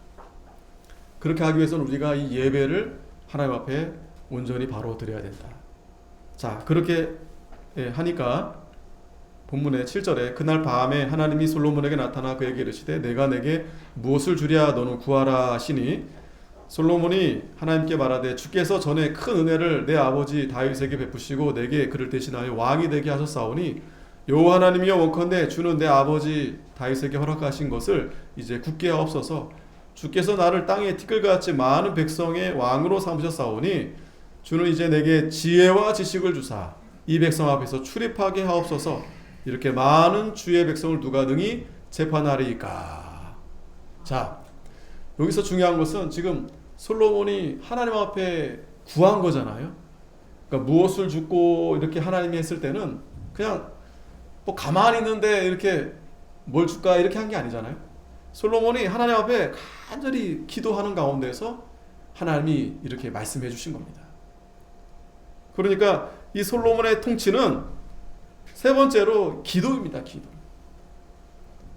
그렇게 하기 위해서는 우리가 이 예배를 하나님 앞에 온전히 바로 드려야 된다. 자, 그렇게 하니까 본문의 7절에 그날 밤에 하나님이 솔로몬에게 나타나 그에게 이르시되 내가 내게 무엇을 주랴 너는 구하라 하시니 솔로몬이 하나님께 말하되 주께서 전에 큰 은혜를 내 아버지 다윗에게 베푸시고 내게 그를 대신하여 왕이 되게 하셨사오니 여호와 하나님이여 원컨대 주는 내 아버지 다윗에게 허락하신 것을 이제 굳게 하옵소서. 주께서 나를 땅에 티끌같이 많은 백성의 왕으로 삼으셨사오니 주는 이제 내게 지혜와 지식을 주사 이 백성 앞에서 출입하게 하옵소서. 이렇게 많은 주의 백성을 누가 능히 재판하리이까. 자, 여기서 중요한 것은 지금 솔로몬이 하나님 앞에 구한 거잖아요. 그러니까 무엇을 줍고 이렇게 하나님이 했을 때는 그냥 뭐 가만히 있는데 이렇게 뭘 줄까 이렇게 한 게 아니잖아요. 솔로몬이 하나님 앞에 간절히 기도하는 가운데서 하나님이 이렇게 말씀해 주신 겁니다. 그러니까 이 솔로몬의 통치는 세 번째로 기도입니다. 기도.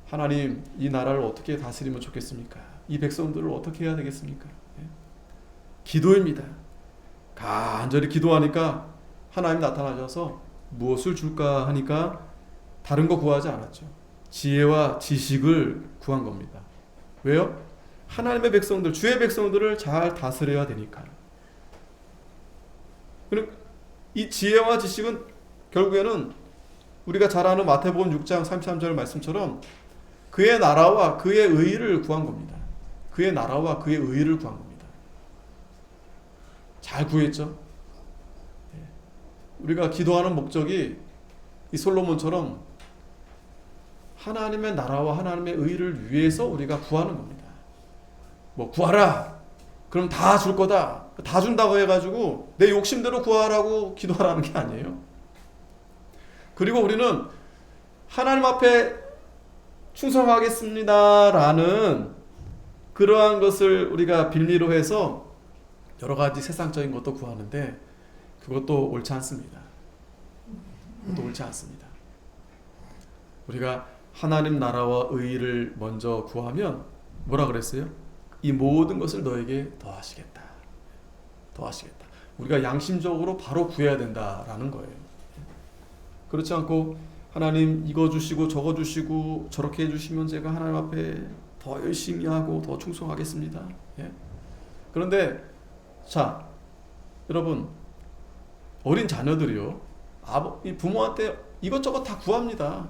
하나님, 이 나라를 어떻게 다스리면 좋겠습니까? 이 백성들을 어떻게 해야 되겠습니까? 기도입니다. 간절히 기도하니까 하나님 나타나셔서 무엇을 줄까 하니까 다른 거 구하지 않았죠. 지혜와 지식을 구한 겁니다. 왜요? 하나님의 백성들, 주의 백성들을 잘 다스려야 되니까요. 이 지혜와 지식은 결국에는 우리가 잘 아는 마태복음 6장 33절 말씀처럼 그의 나라와 그의 의를 구한 겁니다. 그의 나라와 그의 의를 구한 겁니다. 잘 구했죠? 우리가 기도하는 목적이 이 솔로몬처럼 하나님의 나라와 하나님의 의를 위해서 우리가 구하는 겁니다. 뭐 구하라! 그럼 다 줄 거다. 다 준다고 해가지고 내 욕심대로 구하라고 기도하라는 게 아니에요. 그리고 우리는 하나님 앞에 충성하겠습니다라는 그러한 것을 우리가 빌미로 해서 여러 가지 세상적인 것도 구하는데 그것도 옳지 않습니다. 그것도 옳지 않습니다. 우리가 하나님 나라와 의를 먼저 구하면 뭐라 그랬어요? 이 모든 것을 너에게 더하시겠다. 더하시겠다. 우리가 양심적으로 바로 구해야 된다라는 거예요. 그렇지 않고 하나님 이거 주시고 저거 주시고 저렇게 해주시면 제가 하나님 앞에 더 열심히 하고 더 충성하겠습니다. 그런데 자, 여러분 어린 자녀들이요 부모한테 이것저것 다 구합니다.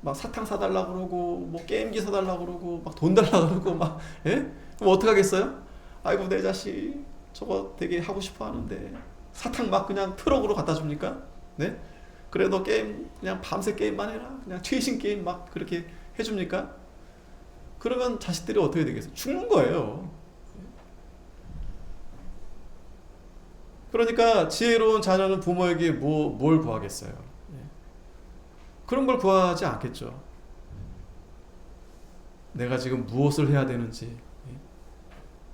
막 사탕 사달라고 그러고 뭐 게임기 사달라고 그러고 막 돈 달라고 그러고 막 그럼 어떡하겠어요? 아이고 내 자식 저거 되게 하고 싶어 하는데 사탕 막 그냥 트럭으로 갖다 줍니까? 네? 그래 너 게임 그냥 밤새 게임만 해라. 그냥 최신 게임 막 그렇게 해줍니까? 그러면 자식들이 어떻게 되겠어요? 죽는 거예요. 그러니까 지혜로운 자녀는 부모에게 뭘 구하겠어요? 그런 걸 구하지 않겠죠. 내가 지금 무엇을 해야 되는지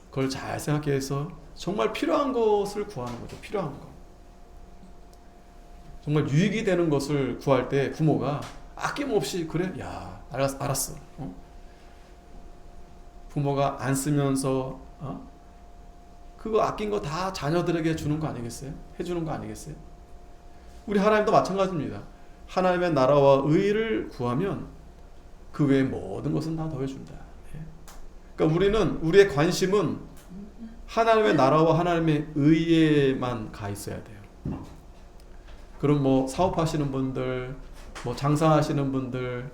그걸 잘 생각해서 정말 필요한 것을 구하는 거죠. 필요한 거. 정말 유익이 되는 것을 구할 때 부모가 아낌없이 그래? 야, 알았어. 부모가 안 쓰면서 그거 아낀 거 다 자녀들에게 주는 거 아니겠어요? 해주는 거 아니겠어요? 우리 하나님도 마찬가지입니다. 하나님의 나라와 의를 구하면 그 외의 모든 것은 다 더해준다. 그러니까 우리의 관심은 하나님의 나라와 하나님의 의에만 가 있어야 돼요. 그럼 뭐 사업하시는 분들, 뭐 장사하시는 분들,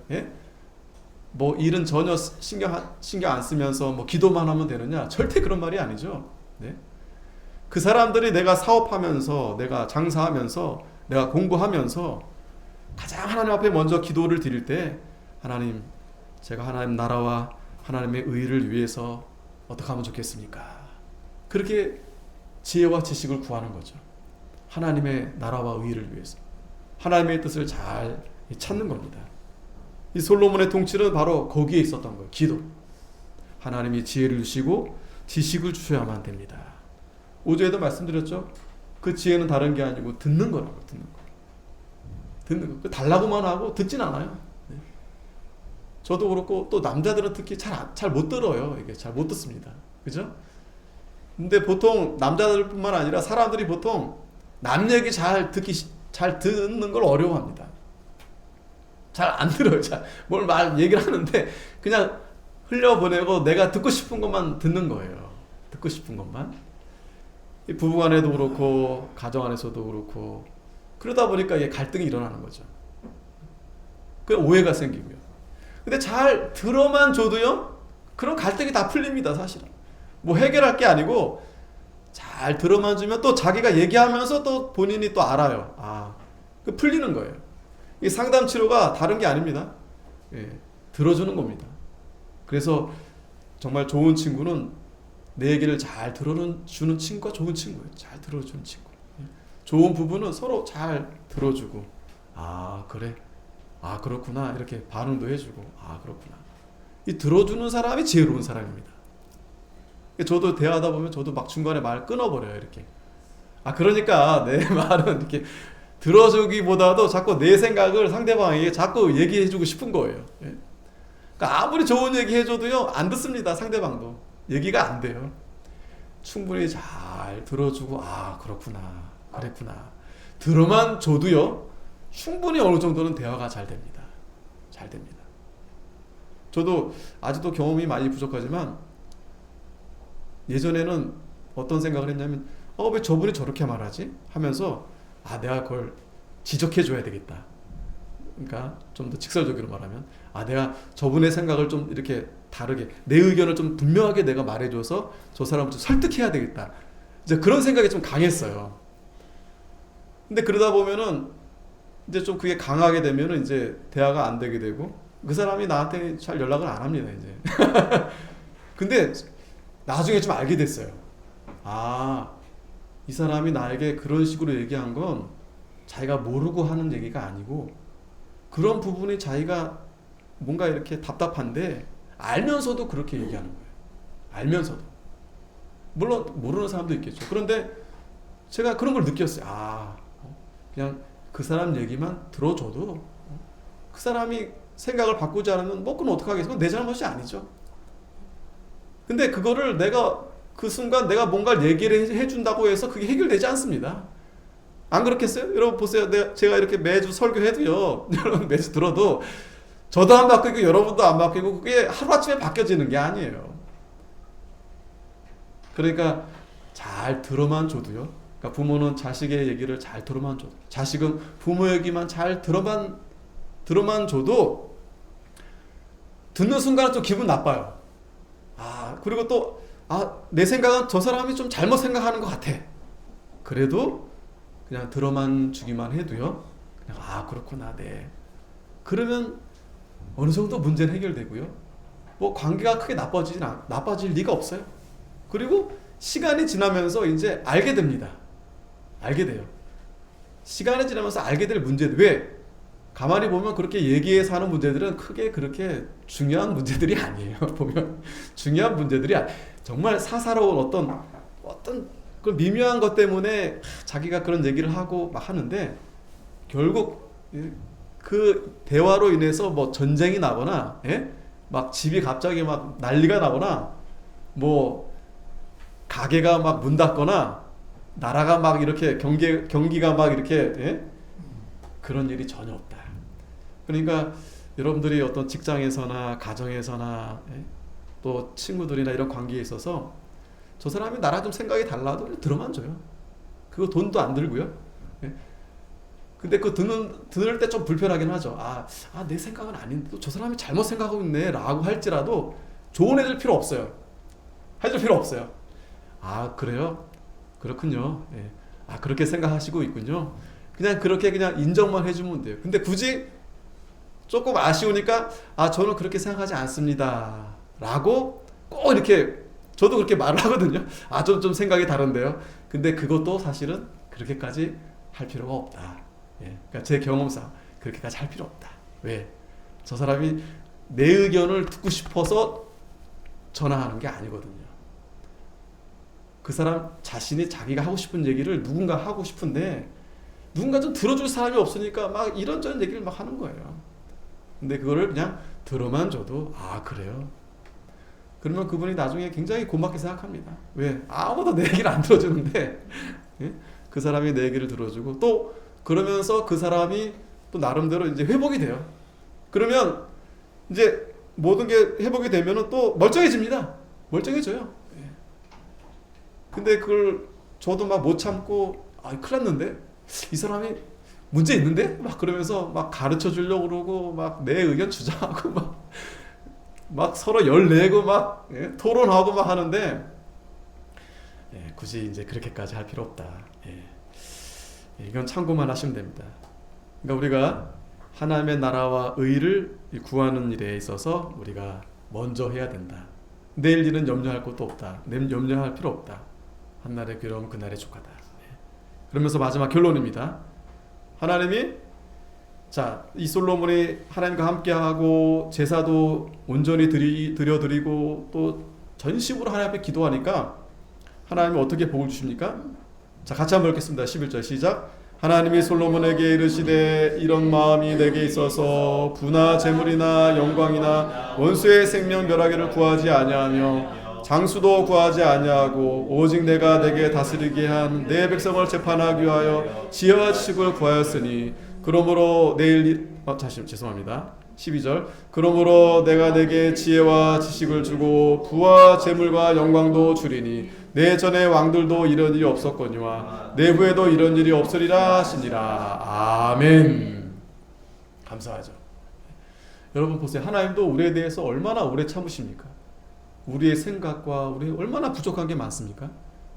뭐 일은 전혀 신경 안 쓰면서 뭐 기도만 하면 되느냐? 절대 그런 말이 아니죠. 네? 그 사람들이 내가 사업하면서, 내가 장사하면서, 내가 공부하면서 가장 하나님 앞에 먼저 기도를 드릴 때, 하나님, 제가 하나님 나라와 하나님의 의를 위해서 어떻게 하면 좋겠습니까? 그렇게 지혜와 지식을 구하는 거죠. 하나님의 나라와 의를 위해서 하나님의 뜻을 잘 찾는 겁니다. 이 솔로몬의 통치는 바로 거기에 있었던 거예요. 기도. 하나님이 지혜를 주시고 지식을 주셔야만 됩니다. 5조에도 말씀드렸죠. 그 지혜는 다른 게 아니고 듣는 거라고. 듣는 거. 달라고만 하고 듣진 않아요. 저도 그렇고 또 남자들은 특히 잘 못 들어요. 이게 잘 못 듣습니다. 그죠? 근데 보통 남자들뿐만 아니라 사람들이 보통 남 얘기 잘 듣는 걸 어려워합니다. 잘 안 들어요. 뭘 얘기를 하는데 그냥 흘려보내고 내가 듣고 싶은 것만 듣는 거예요. 듣고 싶은 것만. 이 부부간에도 그렇고 가정 안에서도 그렇고 그러다 보니까 이게 갈등이 일어나는 거죠. 그 오해가 생기고요. 근데 잘 들어만 줘도요, 그런 갈등이 다 풀립니다. 사실은. 뭐 해결할 게 아니고 잘 들어만 주면 또 자기가 얘기하면서 또 본인이 또 알아요. 그 풀리는 거예요. 이 상담 치료가 다른 게 아닙니다. 들어주는 겁니다. 그래서 정말 좋은 친구는 내 얘기를 잘 들어주는 친구가 좋은 친구예요. 잘 들어주는 친구. 좋은 부부는 서로 잘 들어주고, 그래. 그렇구나. 이렇게 반응도 해주고, 그렇구나. 이 들어주는 사람이 지혜로운 사람입니다. 저도 대화하다 보면 저도 막 중간에 말 끊어버려요. 이렇게. 그러니까 내 말은 이렇게 들어주기보다도 자꾸 내 생각을 상대방에게 자꾸 얘기해주고 싶은 거예요. 그러니까 아무리 좋은 얘기 해줘도요, 안 듣습니다. 상대방도. 얘기가 안 돼요. 충분히 잘 들어주고, 그렇구나. 그랬구나. 들어만 줘도요, 충분히 어느 정도는 대화가 잘 됩니다. 잘 됩니다. 저도 아직도 경험이 많이 부족하지만 예전에는 어떤 생각을 했냐면 왜 저분이 저렇게 말하지? 하면서 내가 그걸 지적해줘야 되겠다. 그러니까 좀 더 직설적으로 말하면 내가 저분의 생각을 좀 이렇게 다르게 내 의견을 좀 분명하게 내가 말해줘서 저 사람을 좀 설득해야 되겠다. 이제 그런 생각이 좀 강했어요. 근데 그러다 보면은 이제 좀 그게 강하게 되면은 이제 대화가 안 되게 되고 그 사람이 나한테 잘 연락을 안 합니다. 이제. 근데 나중에 좀 알게 됐어요. 이 사람이 나에게 그런 식으로 얘기한 건 자기가 모르고 하는 얘기가 아니고 그런 부분이 자기가 뭔가 이렇게 답답한데 알면서도 그렇게 얘기하는 거예요. 알면서도. 물론 모르는 사람도 있겠죠. 그런데 제가 그런 걸 느꼈어요. 그냥 그 사람 얘기만 들어줘도 그 사람이 생각을 바꾸지 않으면 뭐 그건 어떡하겠어. 그건 내 잘못이 아니죠. 근데 그거를 내가 그 순간 내가 뭔가를 얘기를 해준다고 해서 그게 해결되지 않습니다. 안 그렇겠어요? 여러분 보세요. 제가 이렇게 매주 설교해도요. 여러분 매주 들어도 저도 안 바뀌고 여러분도 안 바뀌고 그게 하루아침에 바뀌어지는 게 아니에요. 그러니까 잘 들어만 줘도요. 그러니까 부모는 자식의 얘기를 잘 들어만 줘도 자식은 부모 얘기만 잘 들어만 줘도 듣는 순간은 좀 기분 나빠요. 그리고 또 내 생각은 저 사람이 좀 잘못 생각하는 것 같아. 그래도 그냥 들어만 주기만 해도요. 그냥 그렇구나. 네. 그러면 어느 정도 문제는 해결되고요. 뭐 관계가 크게 나빠질 리가 없어요. 그리고 시간이 지나면서 이제 알게 됩니다. 알게 돼요. 시간이 지나면서 알게 될 문제는 왜? 가만히 보면 그렇게 얘기해서 하는 문제들은 크게 그렇게 중요한 문제들이 아니에요. 보면 중요한 문제들이 정말 사사로운 어떤 그 미묘한 것 때문에 자기가 그런 얘기를 하고 막 하는데, 결국 그 대화로 인해서 뭐 전쟁이 나거나, 예? 막 집이 갑자기 막 난리가 나거나, 뭐 가게가 막 문 닫거나, 나라가 막 이렇게 경기가 막 이렇게, 예? 그런 일이 전혀 없다. 그러니까 여러분들이 어떤 직장에서나 가정에서나, 예? 또 친구들이나 이런 관계에 있어서 저 사람이 나랑 좀 생각이 달라도 들어만 줘요. 그거 돈도 안 들고요. 예? 근데 그 들을 때 좀 불편하긴 하죠. 내 생각은 아닌데 또 저 사람이 잘못 생각하고 있네 라고 할지라도 조언해줄 필요 없어요. 해줄 필요 없어요. 그래요? 그렇군요. 예. 그렇게 생각하시고 있군요. 그냥 그렇게 그냥 인정만 해주면 돼요. 근데 굳이 조금 아쉬우니까 저는 그렇게 생각하지 않습니다 라고 꼭 이렇게, 저도 그렇게 말을 하거든요. 좀 생각이 다른데요. 근데 그것도 사실은 그렇게까지 할 필요가 없다. 예. 그러니까 제 경험상 그렇게까지 할 필요 없다. 왜? 저 사람이 내 의견을 듣고 싶어서 전화하는 게 아니거든요. 그 사람 자신이 자기가 하고 싶은 얘기를 누군가 하고 싶은데 누군가 좀 들어줄 사람이 없으니까 막 이런저런 얘기를 막 하는 거예요. 근데 그거를 그냥 들어만 줘도 그래요? 그러면 그분이 나중에 굉장히 고맙게 생각합니다. 왜? 아무도 내 얘기를 안 들어주는데, 예? 그 사람이 내 얘기를 들어주고, 또 그러면서 그 사람이 또 나름대로 이제 회복이 돼요. 그러면 이제 모든 게 회복이 되면은 또 멀쩡해집니다. 멀쩡해져요. 예. 근데 그걸 저도 막 못 참고, 큰일 났는데? 이 사람이 문제 있는데? 막 그러면서 막 가르쳐 주려고 그러고, 막 내 의견 주장하고, 막 서로 열내고 막, 예? 토론하고 막 하는데, 예, 굳이 이제 그렇게까지 할 필요 없다. 예. 이건 참고만 하시면 됩니다. 그러니까 우리가 하나님의 나라와 의를 구하는 일에 있어서 우리가 먼저 해야 된다. 내일 일은 염려할 것도 없다. 염려할 필요 없다. 한날의 괴로움 그날의 족하다. 예. 그러면서 마지막 결론입니다. 하나님이, 이 솔로몬이 하나님과 함께하고 제사도 온전히 드려드리고 또 전심으로 하나님 앞에 기도하니까 하나님이 어떻게 복을 주십니까? 같이 한번 읽겠습니다. 11절 시작. 하나님이 솔로몬에게 이르시되 이런 마음이 내게 있어서 부나 재물이나 영광이나 원수의 생명 멸하기를 구하지 아니하며 장수도 구하지 아니하고 오직 내가 내게 다스리게 한 내 백성을 재판하기 위하여 지혜와 지식을 구하였으니 그러므로 죄송합니다. 12절. 그러므로 내가 내게 지혜와 지식을 주고 부와 재물과 영광도 주리니 내 전에 왕들도 이런 일이 없었거니와 내 후에도 이런 일이 없으리라 하시니라. 아멘. 감사하죠. 여러분 보세요. 하나님도 우리에 대해서 얼마나 오래 참으십니까? 우리의 생각과 우리 얼마나 부족한 게 많습니까?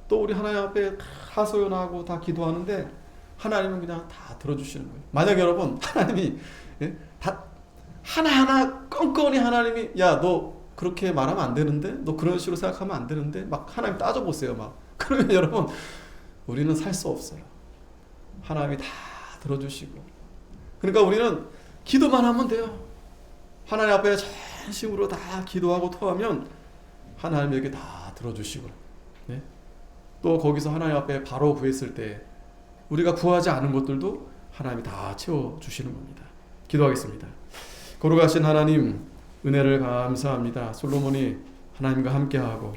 또 우리 하나님 앞에 하소연하고 다 기도하는데 하나님은 그냥 다 들어주시는 거예요. 만약 여러분 하나님이 다 하나하나 껌껌이 하나님이 너 그렇게 말하면 안 되는데, 너 그런 식으로 생각하면 안 되는데 막 하나님 따져보세요. 막 그러면 여러분 우리는 살 수 없어요. 하나님이 다 들어주시고, 그러니까 우리는 기도만 하면 돼요. 하나님 앞에 전심으로 다 기도하고 토하면 하나님에게 다 들어주시고, 네? 또 거기서 하나님 앞에 바로 구했을 때 우리가 구하지 않은 것들도 하나님이 다 채워주시는 겁니다. 기도하겠습니다. 거룩하신 하나님, 은혜를 감사합니다. 솔로몬이 하나님과 함께하고